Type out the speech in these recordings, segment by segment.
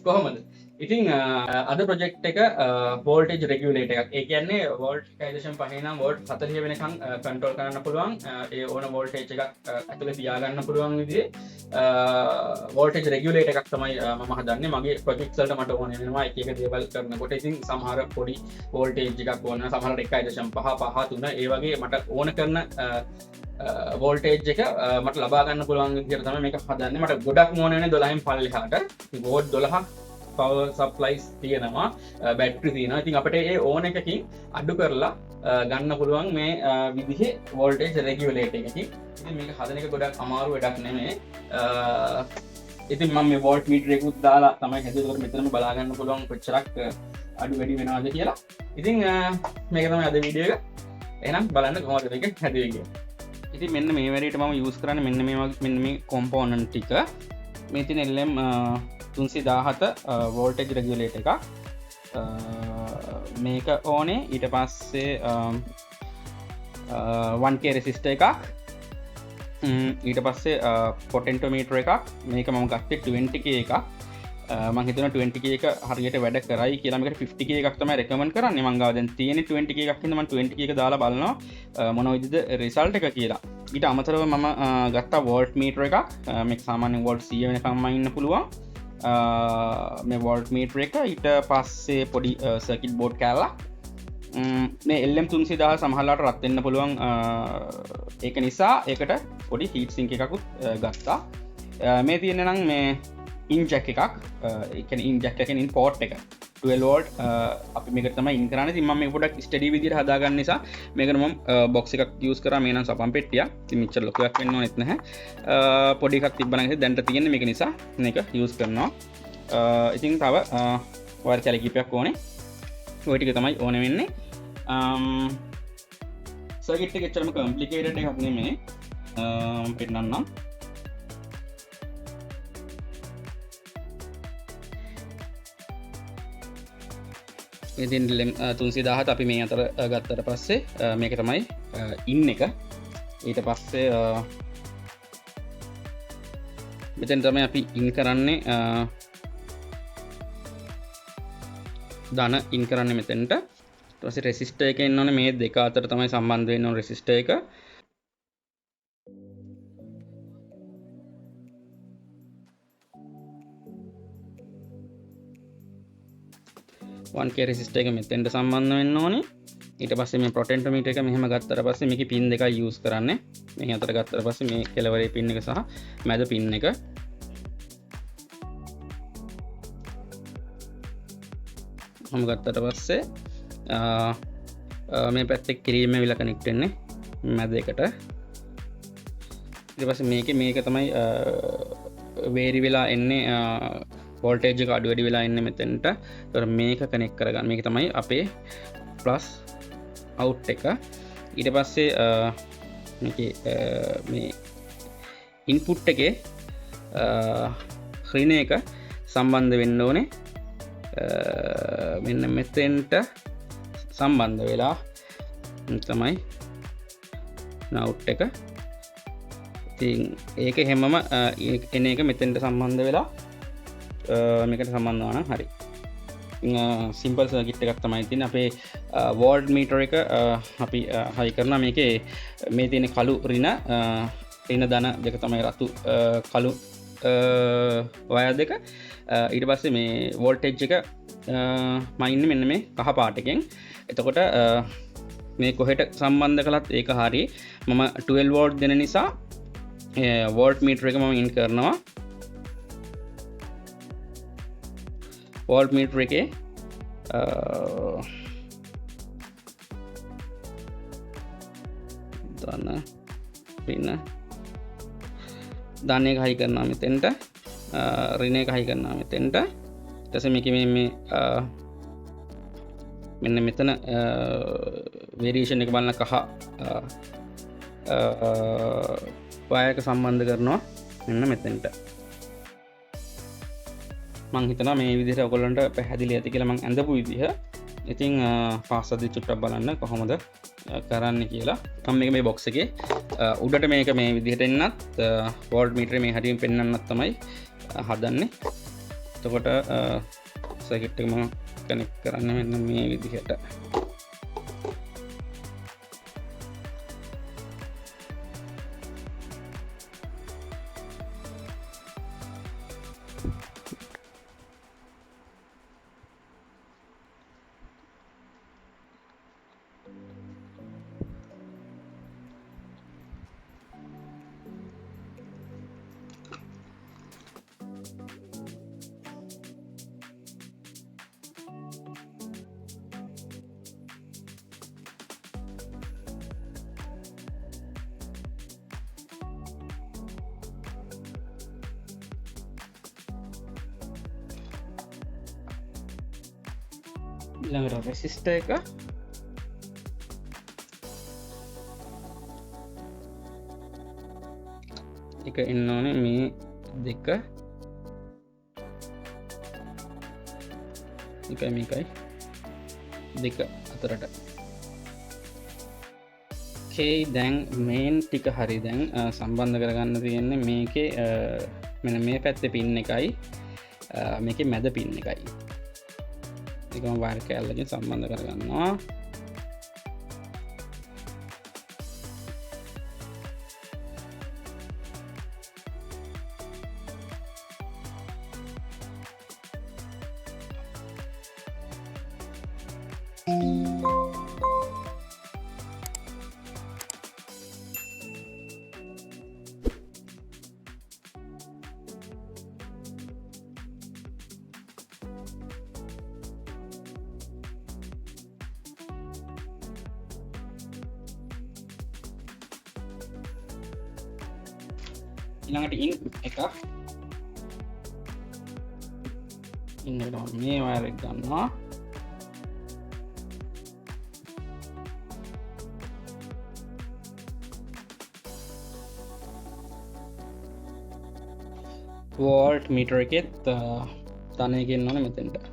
කොහොමද ඉතින් අද ප්‍රොජෙක්ට් එක වෝල්ටේජ් රෙගියුලේටර් එකක්. ඒ කියන්නේ වෝල්ට් 1.5 නම් වෝල්ට් 40 වෙනකන් කන්ට්‍රෝල් කරන්න පුළුවන්. ඒ ඕන වෝල්ටේජ් එකක් ඇතුලේ තියාගන්න පුළුවන් විදිහේ වෝල්ටේජ් රෙගියුලේටර් එකක් තමයි මම හදන්නේ. මගේ ප්‍රොජෙක්ට්ස් වලට මට ඕන වෙනවා එක එක දේවල් කරනකොට. ඉතින් සමහර පොඩි වෝල්ටේජ් එකක් ඕන වෙනවා. සමහරට 1.5 3 ඒ වගේ මට ඕන කරන වෝල්ටේජ් එක මට ලබා ගන්න පුළුවන් විදිහට තමයි මේක හදන්නේ. මට ගොඩක් ඕන වෙන්නේ 12න් පල්ලෙහාට. වෝල්ට් 12ක් පවර් සප්ලයිස් තියෙනවා, බැටරි තියෙනවා. ඉතින් අපිට ඒ ඕන එකකින් අඩු කරලා ගන්න පුළුවන් මේ විදිහේ වෝල්ටේජ් රෙගියුලේටර් එකකින්. ඉතින් මේක හදන එක ගොඩක් අමාරු වැඩක් නෙමෙයි. ඉතින් මම මේ වෝල්ට් මීටර් එකකුත් දාලා තමයි හැදුවේ. ඒකට මෙතනම බලා ගන්න පුළුවන් කොච්චරක් අඩු වැඩි වෙනවද කියලා. ඉතින් මේක තමයි අද වීඩියෝ එක. එහෙනම් බලන්න කොහොමද මේක හැදුවේ කියලා. ඉතින් මෙන්න මේ වැඩේට මම යූස් කරන්නේ මෙන්න මේ කොම්පෝනන්ට් ටික. මේ තියෙන LM317 වෝල්ටේජ් රෙගියුලේටර් එකක්. මේක ඕනේ. ඊට පස්සේ 1K රෙසිස්ටර් එකක්. ඊට පස්සේ පොටෙන්ටියෝමීටර් එකක්. මේක මම ගත්තේ 20K එකක්. මම හිතනවා 20K එක හරියට වැඩ කරයි කියලා. මේකට 50K එකක් තමයි රෙකමන්ඩ් කරන්නේ. මම ගාව දැන් තියෙන්නේ 20K එකක් හින්දා මම 20K එක දාලා බලනවා මොන විදිහද රිසල්ට් එක කියලා. ඊට අමතරව මම ගත්තා වෝල්ට් මීටර් එකක්. මේක සාමාන්‍යයෙන් වෝල්ට් 100 වෙනකම්ම ඉන්න පුළුවන්. මේ වෝල්ට් මීටර් එක. ඊට පස්සේ පොඩි සර්කිට් බෝඩ් කෑල්ලක්. මේ LM317 සමහරලාට රත් වෙන්න පුළුවන්. ඒක නිසා ඒකට පොඩි හීට් සින්ක් එකකුත් ගත්තා. මේ තියෙන්නේ නම් මේ ඉන් ජැක් එකක්. ඒ කියන්නේ ඉන් ජැක් එකෙන් ඉන් පෝට් එක 12 වෝල්ට් අපි මේකට තමයි ඉන් කරන්නේ. ඉතින් මම මේක පොඩ්ඩක් ස්ටඩි විදිහට හදාගන්න නිසා මේකට මම බොක්ස් එකක් යූස් කරා. මේ නම් සපම් පෙට්ටියක්. ඉතින් මෙච්චර ලොකු එකක් වෙන්න ඕනෙත් නැහැ. පොඩි එකක් තිබ්බනම් දැන්ට තියෙන්නේ මේක නිසා මේක යූස් කරනවා. ඉතින් තව වයර් කැලි කීපයක් ඕනේ. ඔය ටික තමයි ඕනේ වෙන්නේ. සර්කිට් එක එච්චරම කම්ප්ලිකේටඩ් එකක් නෙමෙයි. පෙන්නන්නම්. ඉතින් LM317 අපි මේ අතර ගත්තට පස්සේ මේක තමයි ඉන් එක. ඊට පස්සේ මෙතෙන් තමයි අපි ඉන් කරන්නේ. ධන ඉන් කරන්නේ මෙතෙන්ට. ඊට පස්සේ රෙසිස්ටර් එක එන්න ඕනේ. මේ දෙක අතර තමයි සම්බන්ධ වෙන්න ඕනේ රෙසිස්ටර් එක. 1K රෙසිස්ටර් එක මෙතෙන්ට සම්බන්ධ වෙන්න ඕනේ. ඊට පස්සේ මේ පොටෙන්ටියෝමීටර් එක මෙහෙම ගත්තට පස්සේ මේකේ පින් දෙකයි යූස් කරන්නේ. මේ අතර ගත්තට පස්සේ මේ කෙළවරේ පින් එක සහ මැද පින් එක. මම ගත්තට පස්සේ මේ පැත්තේ ක්‍රීම් එක විල කනෙක්ට් වෙන්නේ මැද එකට. ඊට පස්සේ මේක තමයි වේරි වෙලා එන්නේ වෝල්ටේජ් එක අඩු වැඩි වෙලා ඉන්නේ මෙතෙන්ට. ඒතර මේක කනෙක්ට් කරගන්න. මේක තමයි අපේ ප්ලස් අවුට් එක. ඊට පස්සේ මේකේ මේ ඉන්පුට් එකේ ඍණ එක සම්බන්ධ වෙන්න ඕනේ. මෙන්න මෙතෙන්ට සම්බන්ධ වෙලා තමයි අවුට් එක. ඉතින් ඒක හැමම එන එක මෙතෙන්ට සම්බන්ධ වෙලා මේකට සම්බන්ධ වුණා නම් හරි. සිම්පල් සර්කිට් එකක් තමයි තියෙන්නේ. අපේ වෝල්ට් මීටර් එක අපි හයි කරනවා. මේකේ මේ තියෙන කළු ඍණ ධන දෙක තමයි රතු කළු වයර් දෙක. ඊට පස්සේ මේ වෝල්ටේජ් එක මම ඉන්නේ මෙන්න මේ කහ පාට එකෙන්. එතකොට මේ කොහෙට සම්බන්ධ කළත් ඒක හරි. මම 12 වෝල්ට් දෙන නිසා වෝල්ට් මීටර් එක මම ඉන් කරනවා. වෝල්ට් මීටර් එකේ ධන එක හයි කරනවා මෙතෙන්ට. ඍණ එක හයි කරනවා මෙතෙන්ට. ඊට පස්සේ මේකේ මේ මෙන්න මෙතන වේරියේෂන් එක බලන කහ වයර් එක සම්බන්ධ කරනවා මෙන්න මෙතෙන්ට. මං හිතනවා මේ විදිහට ඔයගොල්ලන්ට පැහැදිලි ඇති කියලා මං ඇඳපු විදිහ. ඉතින් පාස්සද්දි චුට්ටක් බලන්න කොහොමද කරන්න කියලා. මම මේ බොක්ස් එකේ උඩට මේක මේ විදිහට එන්නත් වෝල්ට් මීටරේ මේ හැටියෙන් පෙන්වන්නත් තමයි හදන්නේ. එතකොට සර්කිට් එක මම කනෙක්ට් කරන්න මෙන්න මේ විදිහට. ඊළඟට රෙසිස්ටර් එක එන්න ඕනේ මේ දෙක එකයි මේකයි දෙක අතරට. දැන් මේන් ටික හරි දැන් සම්බන්ධ කරගන්න තියෙන්නේ මේකේ මෙන්න මේ පැත්තේ පින් එකයි මේකේ මැද පින් එකයි. එකම වයර් කෑල්ලකින් සම්බන්ධ කරගන්නවා. ඊළඟට ඉන් එක ඉන්නකට මේ වයර් එක ගන්නවා. වෝල්ට් මීටර් එකෙත් තනය ගෙන්න ඕනේ මෙතෙන්ට.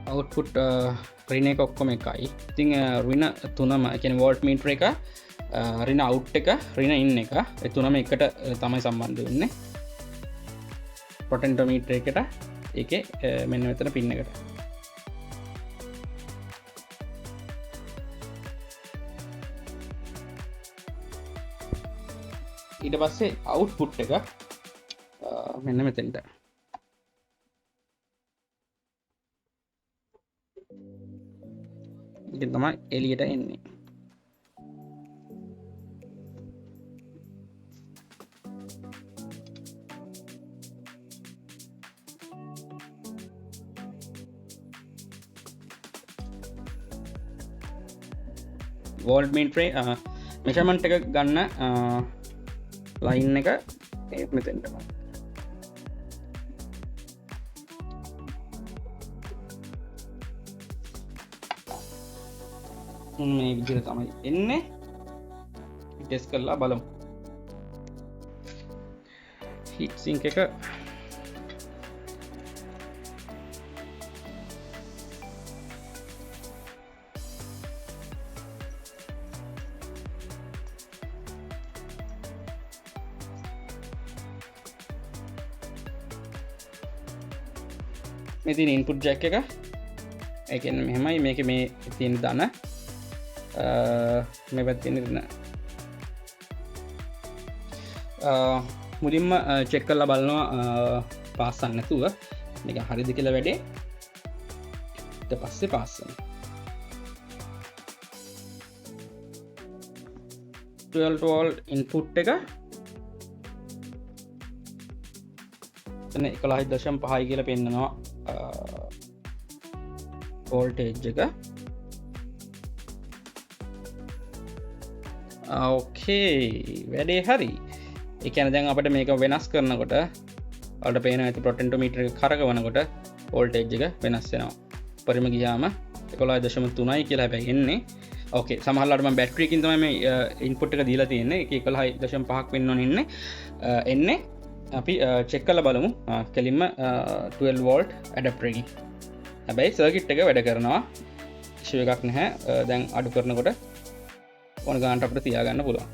අවුට්පුට් රින එක ඔක්කොම එකයි. ඉතින් රින තුනම කියන්නේ වෝල්ට් මීටර් එක රින අවුට් එක රින ඉන් එක ඒ තුනම එකට තමයි සම්බන්ධ වෙන්නේ. පොටෙන්ටියෝමීටර් එකට ඒකේ මෙන්න මෙතන පින් එකට. ඊට පස්සේ අවුට්පුට් එක මෙන්න මෙතෙන්ට. ඒක තමයි එළියට එන්නේ. වෝල්ට්මීටරේ මෙෂර්මන්ට් එක ගන්න ලයින් එක මෙතෙන්ට මේ විදිහට තමයි එන්නේ. ටෙස්ට් කරලා බලමු. හීට් සින්ක් එක මේ තියෙන ඉන්පුට් ජැක් එක. ඒ කියන්නේ මෙහෙමයි මේකේ මේ තියෙන දන මේ පැත්තේ ඉන්න මුලින්ම චෙක් කරලා බලනවා පාස්සන්න නැතුව මේක හරිද කියලා වැඩේ. ඊට පස්සේ පාස්සන 12 volt ඉන්පුට් එක එතන 11.5 කියලා පෙන්නනවා වෝල්ටේජ් එක. ඕකේ වැඩේ හරි. ඒ කියන්නේ දැන් අපිට මේක වෙනස් කරනකොට අපිට පේනවා ඇති පොටෙන්ටියෝමීටර් එක කරකවනකොට වෝල්ටේජ් එක වෙනස් වෙනවා. පරිම ගියාම 11.3යි කියලා හැබැයි එන්නේ. ඕකේ සමහරවිට මම බැටරි එකකින් තමයි මේ ඉන්පුට් එක දීලා තියෙන්නේ. ඒක 11.5ක් වෙන්න ඕනේ එන්නේ. අපි චෙක් කරලා බලමු කෙලින්ම 12 volt ඇඩැප්ටර් එකකින්. හැබැයි සර්කිට් එක වැඩ කරනවා ෂුව එකක් නැහැ දැන් අඩු කරනකොට ඕන ගානට අපිට තියාගන්න පුළුවන්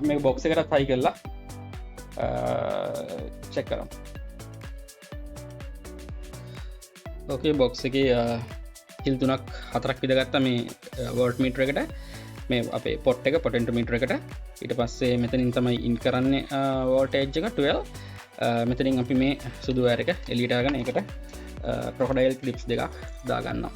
මේ බොක්ස් එකටත් හයි කරලා චෙක් කරමු ඕකේ බොක්ස් එකේ හිල් 3ක් 4ක් විදගත්තා මේ වෝල්ට්මීටර් එකට මේ අපේ පොට් එක පොටෙන්ටියෝමීටර් එකට ඊට පස්සේ මෙතනින් තමයි ඉන් කරන්නේ වෝල්ටේජ් එක 12 මෙතනින් අපි මේ සුදු වයර් එක එළියට අරගෙන ඒකට crocodile clips දෙකක් දාගන්නවා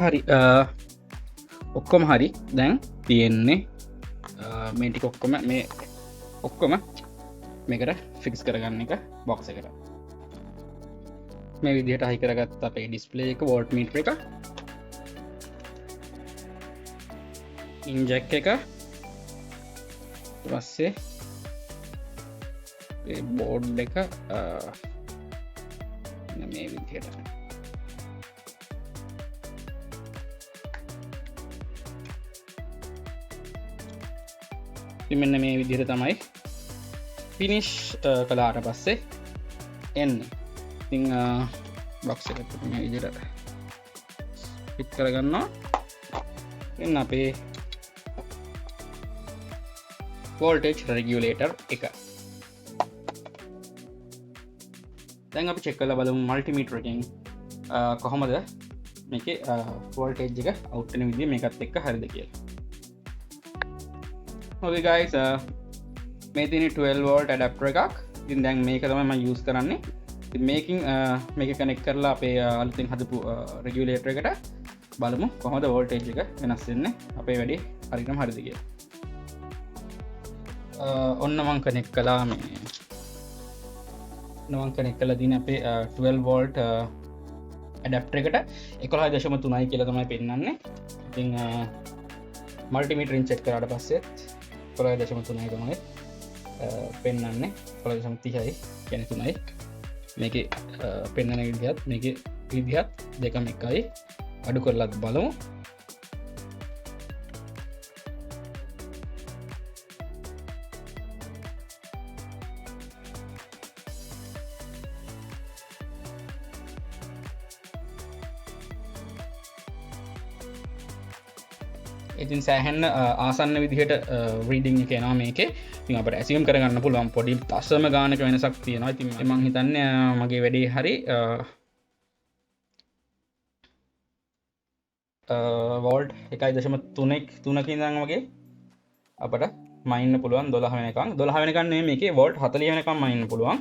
හරි ඔක්කොම හරි දැන් තියෙන්නේ මේ ටික ඔක්කොම මේ ඔක්කොම මේකට ෆික්ස් කරගන්න එක බොක්ස් එකට මේ විදිහට හයි කරගත්ත අපේ ඩිස්ප්ලේ එක වෝල්ට්මීටර් එක ඉන්ජෙක්ට් එක ඊට පස්සේ මේ බෝඩ් එක මේ විදිහට මෙන්න මේ විදිහට තමයි ෆිනිෂ් කළාට පස්සේ එන්නේ. ඉතින් බොක්ස් එකට මේ විදිහට ෆිට කරගන්නවා. එන්න අපේ වෝල්ටේජ් රෙගියුලේටර් එක. දැන් අපි චෙක් කරලා බලමු මල්ටිමීටර් එකෙන් කොහොමද මේකේ වෝල්ටේජ් එක අවුට් වෙන විදිහ මේකත් එක්ක හරිද කියලා. Okay guys, මේ තියෙන 12 volt adapter එකක්. ඉතින් දැන් මේක තමයි මම use කරන්නේ. ඉතින් මේක කනෙක්ට් කරලා අපේ අලුතින් හදපු regulator එකට බලමු කොහොමද voltage එක වෙනස් වෙන්නේ අපේ වැඩේ හරියටම හරිද කියලා. ඔන්න මම කනෙක්ට් කළා තියෙන අපේ 12 volt adapter එකට 11.3යි කියලා තමයි පෙන්නන්නේ. ඉතින් මල්ටිමීටරින් චෙක් කරාට පස්සේ 11.3යි තමයි පෙන්වන්නේ 11.30යි කියන්නේ 3යි මේකේ පෙන්වන විදිහත් මේකේ විදිහත් දෙකම එකයි අඩු කරලත් බලමු ඉතින් සෑහෙන්න ආසන්න විදිහට රීඩිං එක එනවා මේකේ. ඉතින් අපිට ඇසියුම් කරගන්න පුළුවන් පොඩි දශම ගානක වෙනසක් තියෙනවා. ඉතින් මම හිතන්නේ මගේ වැඩේ හරි වෝල්ට් 1.3ක ඉඳන් වගේ අපිට මයින්න පුළුවන් 12 වෙනකන්. 12 වෙනකන් නෙමෙයි මේකේ වෝල්ට් 40 වෙනකන් මයින්න පුළුවන්.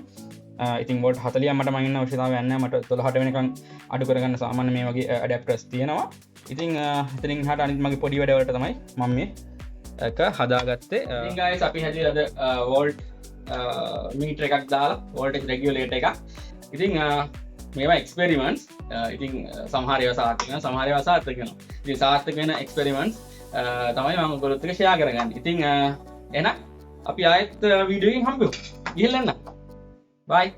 ඉතින් වෝල්ට් 40 මට මයින්න අවශ්‍යතාවයක් නැහැ. මට 12ට වෙනකන් අඩු කරගන්න සාමාන්‍ය මේ වගේ ඇඩැප්ටර්ස් තියෙනවා. ඉතින් එතනින් හට අනිත් මගේ පොඩි වැඩවලට තමයි මම මේ එක හදාගත්තේ. ඉතින් guys අපි හැදිලා අද වෝල්ට් මීටර් එකක් දාලා වෝල්ටේජ් රෙගියුලේටර් එකක්. ඉතින් මේවා එක්ස්පෙරිමන්ට්ස්. ඉතින් සමහර ඒවා සාර්ථක වෙනවා සමහර ඒවා සාර්ථක වෙනවා. ඉතින් සාර්ථක වෙන එක්ස්පෙරිමන්ට්ස් තමයි මම ඔයගොල්ලොත් එක්ක ෂෙයා කරගන්නේ. ඉතින් එහෙනම් අපි ආයෙත් වීඩියෝ එකකින් හම්බෙමු. ගිහින් එන්න. bye.